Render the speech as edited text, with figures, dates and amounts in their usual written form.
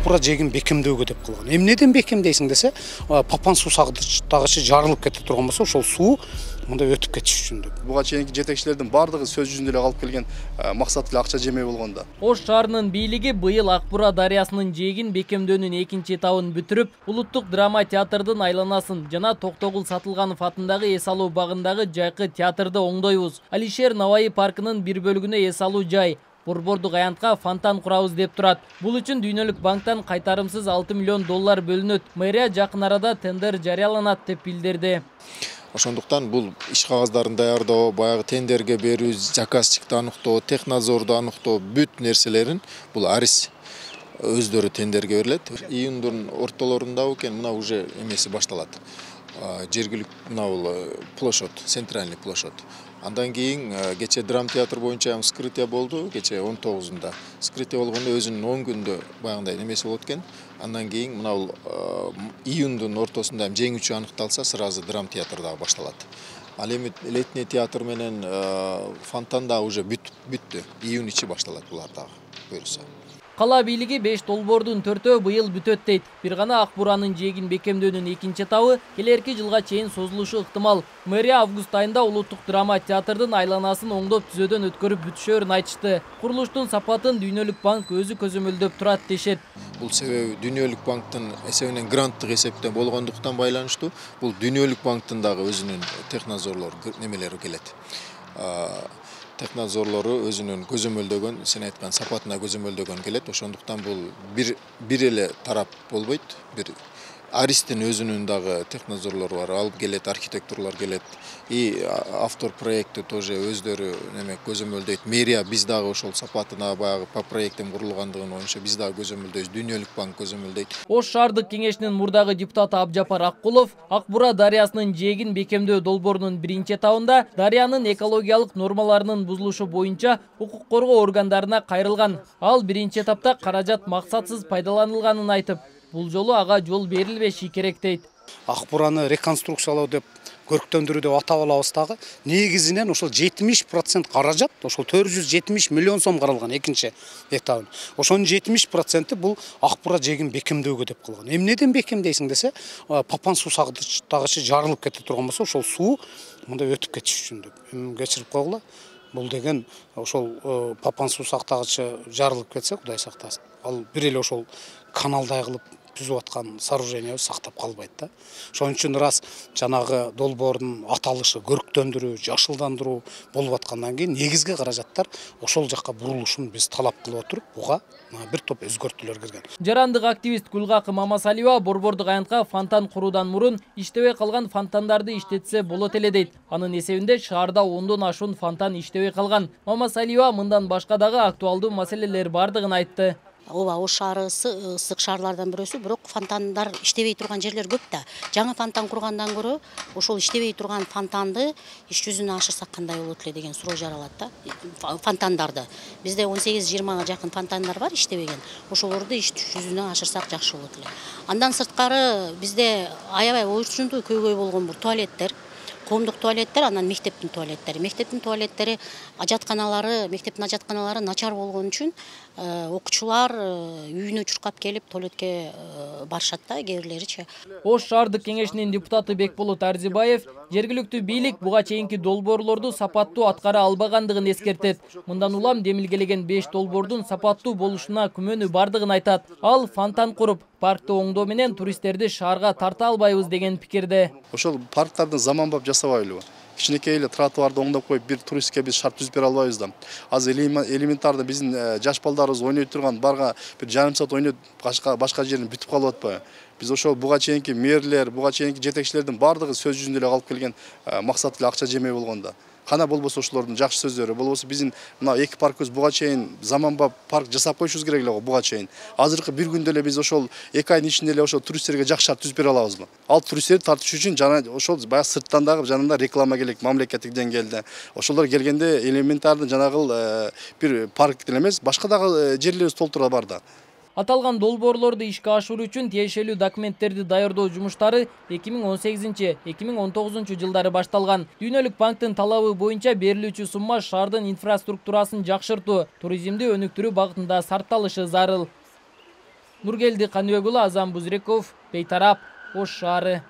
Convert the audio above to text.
Акбура жегин бекемдөөгө деп кылган. Эмнеден бекемдейсиң десе, папан суу сагыштагычы жарылып кете турган болсо, ошол суу мында өтүп кетиш үчүн деп. Буга чейинки жетекчилердин бардыгы сөз жүзүндө эле калып келген, максаты эле акча жемей болгондо. Ош шаарынын бийлиги быйыл Акбура дарыясынын жээгин бекемдөөнүн экинчи этабын бүтүрүп, улуттук драма театрдын айланасын жана Токтогул Сатылганов атындагы эс алуу багындагы жайкы театрды оңдойбуз. Алишер Наваи паркынын бир бөлүгүнө эс алуу жай. Борбордук аянтка фонтан курабыз деп турат. Бул үчүн Дүйнөлүк банктан кайтарымсыз $6 миллион бөлүнөт. Мэрия жакын арада тендер жарыяланат деп билдирди. Ошондуктан бул иш кагаздарын даярдоо, баягы тендерге берүү, заказчикти аныктоо, технадзорду аныктоо бүт нерселерин бул арис өздөрү тендерге берилет. Июндун ортолорунда экен мына уже эмеси башталат. Жергиликтүү мына бул площадь, центральный площадь. Андан кийин кече драм театр боюнча вскрытие болду, кече 19-унда. Вскрытие болгондо өзүнүн 10 күндө баягындай немеси болот экен. Андан кийин мына бул июндун ортосунда жеңүүчү аныкталса, сразу драм театр дагы башталат. Ал эми летний театр менен фонтан да уже бүттү. Июнь ичи башталат булар дагы буюрса. Кала бийлиги 5 долбоордун 4-өө быйыл бүтөт дейт. Бир гана Акбуранын жээгин бекемдөөнүн экинчи этабы келерки жылга чейин созулушу ыктымал. Мэрия август айында улуттук драма театрдын айланасын оңдоп түзөөдөн өткөрүп бүтүшөөрүн айтышты. Курулуштун сапатын Дүйнөлүк банк өзү көзөмөлдөп турат дешет. Бул себеби Дүйнөлүк банктын эсебинен гранттык эсептен болгондуктан байланыштуу. Бул Дүйнөлүк банктын дагы өзүнүн технадзорлор немелери келет. Технадзорлору өзүнүн көзөмөлдөгөн, сен айткан сапатына көзөмөлдөгөн келет. Ошондуктан бул бир эле тарап болбойт. Бир аристин өзүнүн дагы технадзорлору бар, алып келет, архитекторлор келет. И автор проекти тоже өздөрү неме көзөмөлдөйт. Мэрия биз дагы ошол сапатына баягы по проектим курулгандыгын боюнча биз дагы көзөмөлдөйбүз. Дүйнөлүк банк көзөмөлдөйт. Ош шаардык кеңешинин мурдагы депутаты Абжапар Аккулов Акбура дарыясынын жээгин бекемдөө долбоорунун биринчи этабында дарыянын экологиялык нормаларынын бузулушу боюнча укук коргоо органдарына кайрылган. Ал биринчи этапта каражат максатсыз пайдаланылганын айтып, бул жолу ага жол берилбеши керек дейт. Акбураны реконструкциялоо деп көрктөндүрүү деп атап алабыз дагы. Негизинен ошол 70% каражат, ошол 470 миллион сом каралган экинчи этабын. Ошонун 70% бул Акбура жээгин бекемдөөгө деп кылган. Эмнеден бекемдейсиң десе, папан суу сагыштагычы жарылып кете турган болсо, ошол суу мында өтүп кетиш үчүн деп. Кечирип койгула. Бул деген ошол папан суу сактагычы жарылып кетсе, Кудай сактасын. Ал бир эле ошол каналдай кылып түзүп аткан сооружениябыз сактап калбайт да. Ошон үчүн раз жанагы долбоордун аталышы көрктөндүрүү, жашылдандыруу болуп аткандан кийин негизги каражаттар ошол жакка бурулушун биз талап кылып отуруп, буга бир топ өзгөртүүлөр кирген. Жарандык активист Гүлгакы Мамасалиева борбордук аянтка фонтан куруудан мурун иштебей калган фонтандарды иштетсе болот эле дейт. Анын эсебинде шаарда 10дон ашуун фонтан иштебей калган. Мамасалиева мындан башка дагы актуалдуу маселелер бардыгын айтты. Ооба, Ош шаары ысык шаарлардан бирөөсү, бирок фонтандар иштебей турган жерлер көп да. Жаңы фонтан кургандан көрө ошол иштебей турган фонтанды иш жүзүнө ашырсак кандай болот эле деген суроо жаралат да. Фонтандарды бизде 18-20 жакын фонтандар бар иштебеген. Ошолорду иш жүзүнө ашырсак жакшы болот эле. Андан сырткары бизде аябай орчундуу көйгөй болгон бул туалеттер. Коомдук туалеттер, анан мектептин туалеттери. Мектептин туалеттери, мектептин ажатканалары начар болгон үчүн окуучулар үйүнө чуркап келип туалетке барышат да, кээ бирлеричи. Ош шаардык кеңешинин депутаты Бекболот Арзибаев жергиликтүү бийлик буга чейинки долбоорлорду сапаттуу аткара албагандыгын эскертет. Мындан улам демилгелеген 5 долбоордун сапаттуу болушуна күмөнү бардыгын айтат. Ал фонтан куруп, паркты оңдоо менен туристтерди шаарга тарта албайбыз деген пикирде. Ошол парктарды заманбап жасабайлыбы? Кичинекей эле тротуарды оңдоп коюп, бир туристке биз шарт түзүп бере албайбыз да. Азыр элементарда биздин жаш балдарыбыз ойной турган барга бир жарым саат ойноп башка жерин бүтүп калып атпайбы? Биз ошол буга чейинки мэрлер, буга чейинки жетекчилердин бардыгы сөз жүзүндө эле калып келген, максаты эле акча жемей болгондо. Кана болбосо ошолордун жакшы сөздөрү, болбосо биздин мына эки паркыбыз буга чейин заманбап парк жасап коюшубуз керек эле го буга чейин. Азыркы бир күндө эле биз ошол 2 айдын ичинде эле ошол туристтерге жакшы шарт түзүп бере алабызбы? Ал туристтерди тартыш үчүн жана ошол баягы сырттан дагы жанында реклама керек, мамлекеттик деңгээлде. Ошолор келгенде элементарный жанагыл бир парк деле эмес, башка дагы жерлерибиз толтура бар да. Аталган долбоорлорду ишке ашыруу үчүн тиешелүү документтерди даярдоо жумуштары 2018-2019 жылдары башталган. Дүйнөлүк банктын талабы боюнча берилүүчү сумма шаардын инфраструктурасын жакшыртуу, туризмди өнүктүрүү багытында сарпталышы зарыл. Нургелди Каныбек уулу, Азам Бузреков, Бейтарап, Ош шаары.